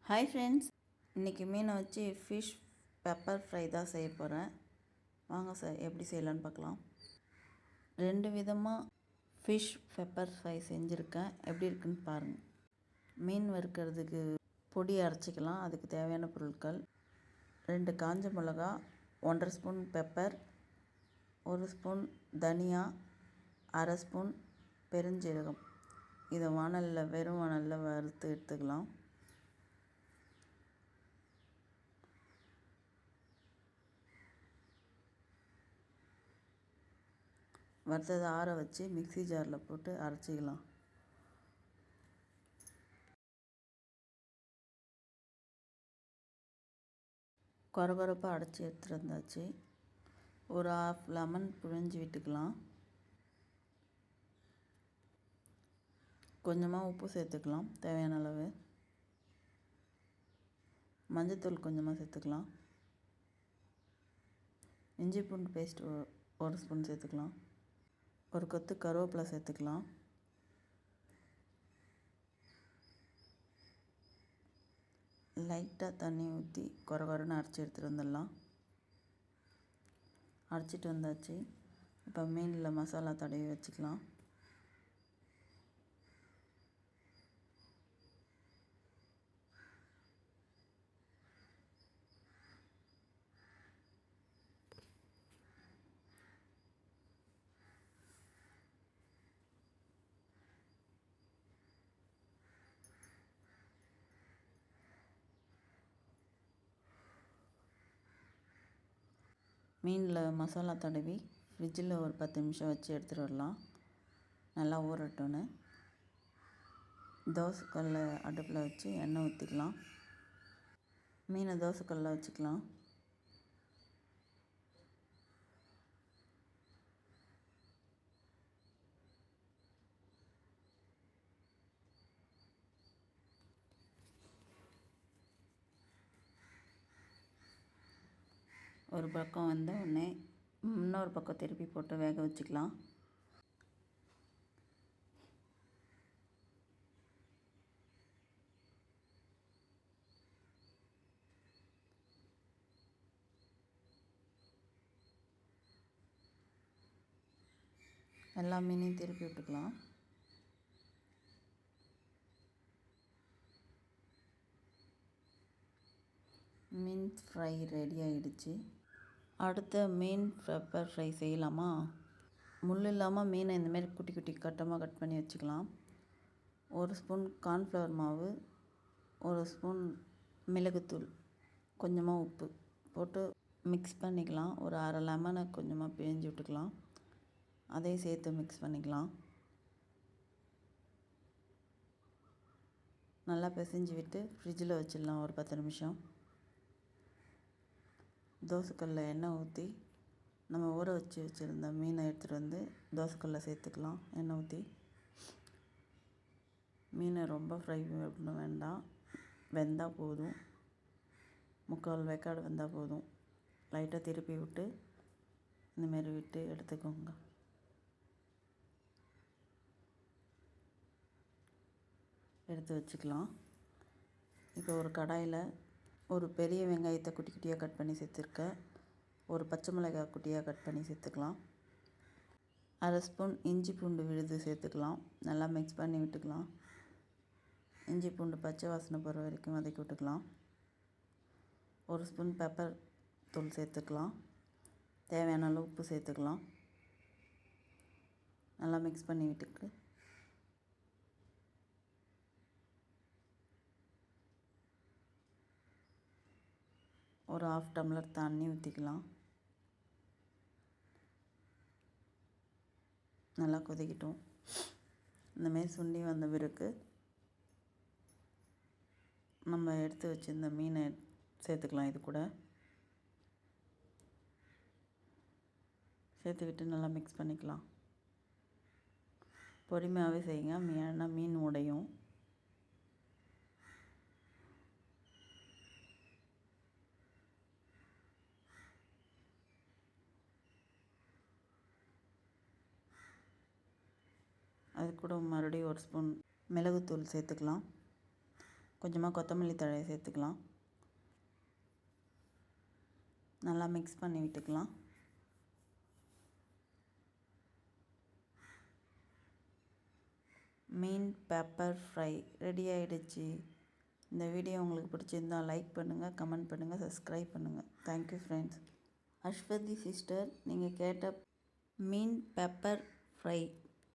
Hi friends, இன்றைக்கி மீனை வச்சு ஃபிஷ் பெப்பர் ஃப்ரை தான் செய்ய போகிறேன். வாங்க சார் எப்படி செய்யலான்னு பார்க்கலாம். 2 விதமாக ஃபிஷ் பெப்பர் ஃப்ரை செஞ்சுருக்கேன். எப்படி இருக்குன்னு பாருங்கள். மீன் வறுக்கிறதுக்கு பொடி அரைச்சிக்கலாம். அதுக்கு தேவையான பொருட்கள்: 2 காஞ்ச மிளகா, 1½ ஸ்பூன் பெப்பர், 1 ஸ்பூன் தனியா, அரை ஸ்பூன் பெருஞ்சீரகம். இதை வெறும் வாணலில் வறுத்து எடுத்துக்கலாம். வறுத்ததை ஆற வச்சு மிக்ஸி ஜாரில் போட்டு அரைச்சிக்கலாம். கொரகொரப்பாக அடைச்சி எடுத்துகிட்டு வந்தாச்சு. ஒரு 1/2 லெமன் புழிஞ்சு விட்டுக்கலாம். கொஞ்சமாக உப்பு சேர்த்துக்கலாம், தேவையான அளவு. மஞ்சத்தூள் கொஞ்சமாக சேர்த்துக்கலாம். இஞ்சி பூண்டு பேஸ்ட் 1 ஸ்பூன் சேர்த்துக்கலாம். ஒரு கொத்து கருவேப்பிலை சேர்த்துக்கலாம். லைட்டாக தண்ணி ஊற்றி கொரகொரன்னு அரைச்சி எடுத்துகிட்டு வந்துடலாம். அரைச்சிட்டு வந்தாச்சு. இப்போ மீனில் மசாலா தடவி வச்சுக்கலாம். மீனில் மசாலா தடவி ஃப்ரிட்ஜில் ஒரு 10 நிமிஷம் வச்சு எடுத்துகிட்டு வரலாம். நல்லா ஊறட்டும்னு. தோசைக்கல்லை அடுப்பில் வச்சு எண்ணெய் ஊற்றிக்கலாம். மீனை தோசைக்கல்லில் வச்சுக்கலாம். ஒரு பக்கம் வந்த உடனே இன்னொரு பக்கம் திருப்பி போட்டு வேக வச்சுக்கலாம். எல்லா மீனையும் திருப்பி விட்டுக்கலாம். மீன் ஃப்ரை ரெடி ஆகிடுச்சு. அடுத்த மீன் பெப்பர் ஃப்ரை செய்யலாமா? முள் இல்லாமல் மீனை இந்தமாரி குட்டி குட்டி கட்டமாக கட் பண்ணி வச்சுக்கலாம். 1 ஸ்பூன் கார்ன்ஃப்ளவர் மாவு, 1 ஸ்பூன் மிளகுத்தூள், கொஞ்சமாக உப்பு போட்டு மிக்ஸ் பண்ணிக்கலாம். ஒரு அரை லெமனை கொஞ்சமாக பிழிஞ்சு விட்டுக்கலாம். அதையும் சேர்த்து மிக்ஸ் பண்ணிக்கலாம். நல்லா பிசைஞ்சு விட்டு ஃப்ரிட்ஜில் வச்சிடலாம் ஒரு 10 நிமிஷம். தோசைக்கல்லில் எண்ணெய் ஊற்றி நம்ம ஊற வச்சு வச்சுருந்த மீனை எடுத்துகிட்டு வந்து தோசைக்கல்லில் சேர்த்துக்கலாம். எண்ணெய் ஊற்றி மீனை ரொம்ப ஃப்ரை பண்ண வேண்டாம், வெந்தால் போதும். 3/4 வேக்காடு வெந்தால் போதும். லைட்டாக திருப்பி விட்டு இந்தமாரி விட்டு எடுத்துக்கோங்க. எடுத்து வச்சுக்கலாம். இப்போ ஒரு கடாயில் ஒரு பெரிய வெங்காயத்தை குட்டி குட்டியாக கட் பண்ணி சேர்த்துருக்கேன். ஒரு பச்சை மிளகாய் குட்டியாக கட் பண்ணி சேர்த்துக்கலாம். அரை ஸ்பூன் இஞ்சி பூண்டு விழுது சேர்த்துக்கலாம். நல்லா மிக்ஸ் பண்ணி விட்டுக்கலாம். இஞ்சி பூண்டு பச்சை வாசனை போகிற வரைக்கும் வதக்கி விட்டுக்கலாம். 1 ஸ்பூன் பெப்பர் தூள் சேர்த்துக்கலாம். தேவையான அளவு உப்பு சேர்த்துக்கலாம். நல்லா மிக்ஸ் பண்ணி விட்டுக்கு ஒரு 1/2 டம்ளர் தண்ணி ஊற்றிக்கலாம். நல்லா கொதிக்கட்டும். இந்தமாரி சுண்டி வந்த பிறகு நம்ம எடுத்து வச்சுருந்த மீனை சேர்த்துக்கலாம். இது கூட சேர்த்துக்கிட்டு நல்லா மிக்ஸ் பண்ணிக்கலாம். பொறுமையாகவே செய்யுங்க, ஏன்னா மீன் உடையும். அது கூட மறுபடியும் 1 ஸ்பூன் மிளகுத்தூள் சேர்த்துக்கலாம். கொஞ்சமாக கொத்தமல்லி தழையை சேர்த்துக்கலாம். நல்லா மிக்ஸ் பண்ணி விட்டுக்கலாம். மீன் பெப்பர் ஃப்ரை ரெடி ஆகிடுச்சு. இந்த வீடியோ உங்களுக்கு பிடிச்சிருந்தால் லைக் பண்ணுங்கள், கமெண்ட் பண்ணுங்கள், சப்ஸ்கிரைப் பண்ணுங்கள். Thank you friends. அஸ்வதி சிஸ்டர், நீங்கள் கேட்ட மீன் பெப்பர் ஃப்ரை